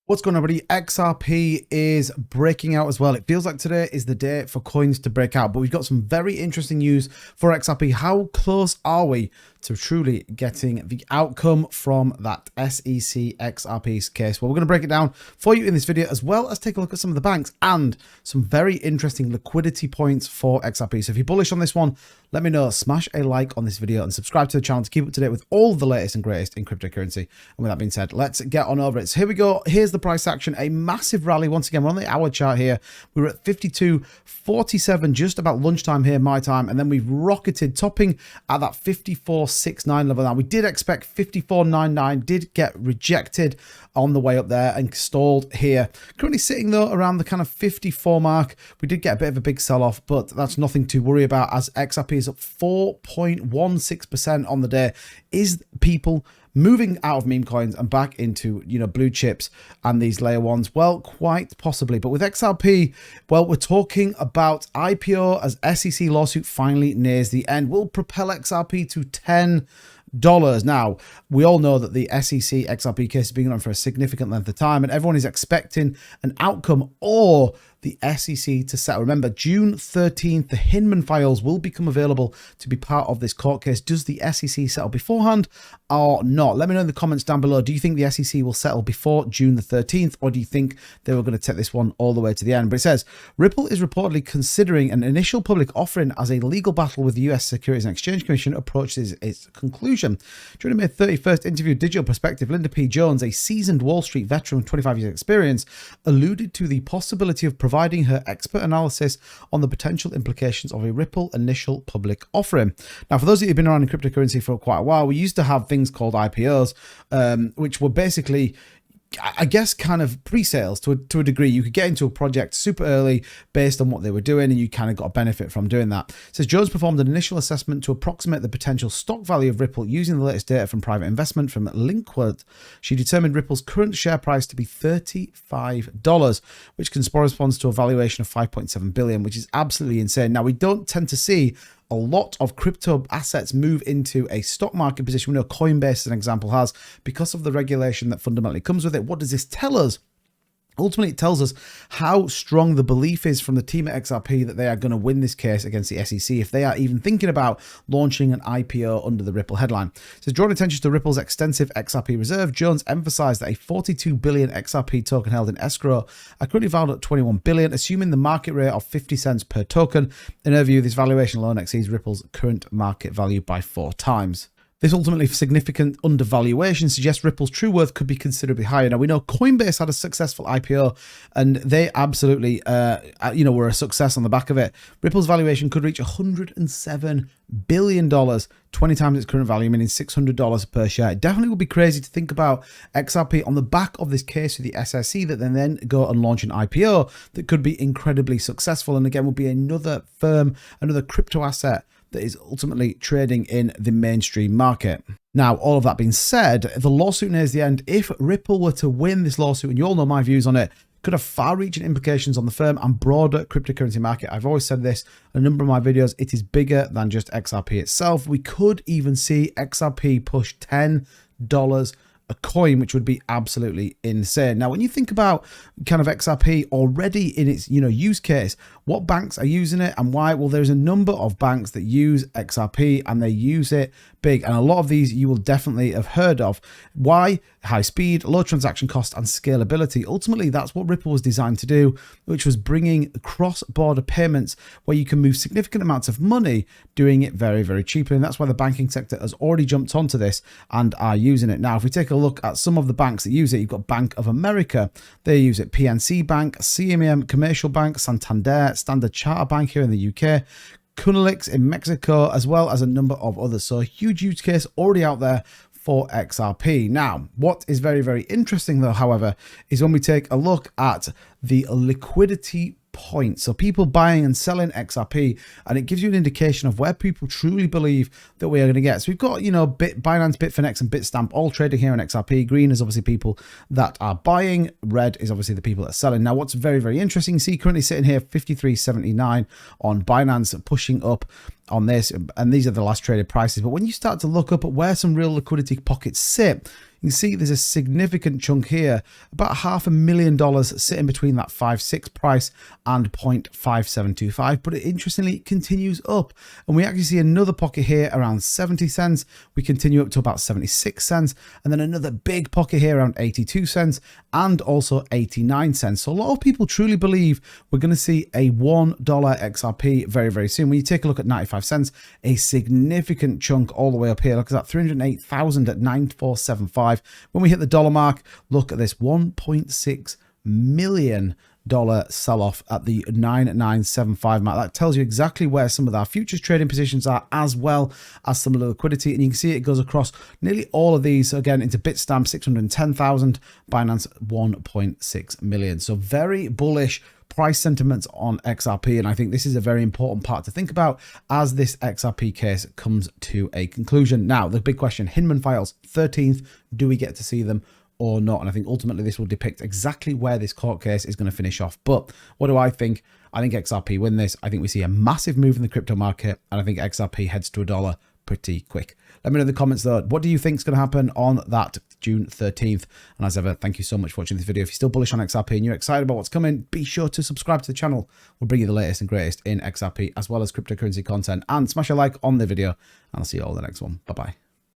What's going on, everybody? XRP is breaking out as well. It feels like today is the day for coins to break out, but we've got some very interesting news for XRP. How close are we to truly getting the outcome from that SEC XRP case? Well, we're going to break it down for you in this video, as well as take a look at some of the banks and some very interesting liquidity points for XRP. So if you're bullish on this one, let me know. Smash a like on this video and subscribe to the channel to keep up to date with all the latest and greatest in cryptocurrency. And with that being said, let's get on over it. So here we go. Here's the price action. A massive rally. Once again, we're on the hour chart here. We were at 52.47 just about lunchtime here, my time. And then we've rocketed, topping at that 54.69 level. Now, we did expect 54.99, did get rejected on the way up there and stalled here. Currently sitting, though, around the kind of 54 mark. We did get a bit of a big sell-off, but that's nothing to worry about, as XRP is up 4.16% on the day. Is people moving out of meme coins and back into, blue chips and these layer ones? Well, quite possibly. But with XRP, well, we're talking about IPO as SEC lawsuit finally nears the end. Will propel XRP to $10. Now, we all know that the SEC XRP case has been on for a significant length of time, and everyone is expecting an outcome or the SEC to settle. Remember, June 13th, the Hinman files will become available to be part of this court case. Does the SEC settle beforehand or not? Let me know in the comments down below. Do you think the SEC will settle before June the 13th, or do you think they were going to take this one all the way to the end? But it says, Ripple is reportedly considering an initial public offering as a legal battle with the US Securities and Exchange Commission approaches its conclusion. During a May 31st interview, Digital Perspective, Linda P. Jones, a seasoned Wall Street veteran with 25 years experience, alluded to the possibility of providing her expert analysis on the potential implications of a Ripple initial public offering. Now, for those of you who've been around in cryptocurrency for quite a while, we used to have things called IPOs, which were basically, I guess, kind of pre-sales to a degree. You could get into a project super early based on what they were doing, and you kind of got a benefit from doing that. It says Jones performed an initial assessment to approximate the potential stock value of Ripple using the latest data from private investment from Liquidity. She determined Ripple's current share price to be $35, which corresponds to a valuation of $5.7 billion, which is absolutely insane. Now, we don't tend to see a lot of crypto assets move into a stock market position. We know Coinbase, as an example, has, because of the regulation that fundamentally comes with it. What does this tell us? Ultimately, it tells us how strong the belief is from the team at XRP that they are going to win this case against the SEC if they are even thinking about launching an IPO under the Ripple headline. So, drawing attention to Ripple's extensive XRP reserve, Jones emphasized that a 42 billion XRP token held in escrow are currently valued at 21 billion, assuming the market rate of 50 cents per token. In her view, this valuation alone exceeds Ripple's current market value by 4 times. This ultimately significant undervaluation suggests Ripple's true worth could be considerably higher. Now, we know Coinbase had a successful IPO, and they absolutely, were a success on the back of it. Ripple's valuation could reach $107 billion, 20 times its current value, meaning $600 per share. It definitely would be crazy to think about XRP on the back of this case with the SEC that then go and launch an IPO that could be incredibly successful, and again, would be another firm, another crypto asset that is ultimately trading in the mainstream market. Now, all of that being said, the lawsuit nears the end. If Ripple were to win this lawsuit, and you all know my views on it, could have far-reaching implications on the firm and broader cryptocurrency market. I've always said this in a number of my videos. It is bigger than just XRP itself. We could even see XRP push $10 a coin, which would be absolutely insane. Now, when you think about kind of XRP already in its use case, what banks are using it and why? Well, there's a number of banks that use XRP and they use it big, and a lot of these you will definitely have heard of. Why? High speed, low transaction cost, and scalability. Ultimately, that's what Ripple was designed to do, which was bringing cross-border payments where you can move significant amounts of money doing it very, very cheaply. And that's why the banking sector has already jumped onto this and are using it. Now, if we take a look at some of the banks that use it, you've got Bank of America. They use it. PNC Bank, CMM Commercial Bank, Santander, Standard Chartered Bank here in the UK, Kunalix in Mexico, as well as a number of others. So a huge use case already out there for XRP. Now, what is very, very interesting though, however, is when we take a look at the liquidity points. So people buying and selling XRP, and it gives you an indication of where people truly believe that we are going to get. So we've got, Binance, Bitfinex, and Bitstamp all trading here on XRP. Green is obviously people that are buying. Red is obviously the people that are selling. Now, what's very, very interesting, you see currently sitting here 53.79 on Binance, pushing up on this, and these are the last traded prices. But when you start to look up at where some real liquidity pockets sit, you can see there's a significant chunk here, about $500,000 sitting between that 5.6 price and 0.5725. But interestingly, it continues up, and we actually see another pocket here around 70 cents. We continue up to about 76 cents, and then another big pocket here around 82 cents and also 89 cents. So a lot of people truly believe we're going to see a $1 XRP very, very soon. When you take a look at 95 cents, a significant chunk all the way up here. Look at that, 308,000 at 9475. When we hit the dollar mark, look at this, $1.6 million sell-off at the 9975 mark. That tells you exactly where some of our futures trading positions are, as well as some of the liquidity. And you can see it goes across nearly all of these. Again, into Bitstamp 610,000, Binance 1.6 million. So very bullish price sentiments on XRP, and I think this is a very important part to think about as this XRP case comes to a conclusion. Now, the big question, Hinman files 13th, do we get to see them or not? And I think ultimately this will depict exactly where this court case is going to finish off. But what do I think? I think XRP win this. I think we see a massive move in the crypto market, and I think XRP heads to $1 pretty quick. Let me know in the comments though, what do you think is going to happen on that June 13th? And as ever, thank you so much for watching this video. If you're still bullish on XRP and you're excited about what's coming, be sure to subscribe to the channel. We'll bring you the latest and greatest in XRP as well as cryptocurrency content, and smash a like on the video, and I'll see you all in the next one. Bye bye.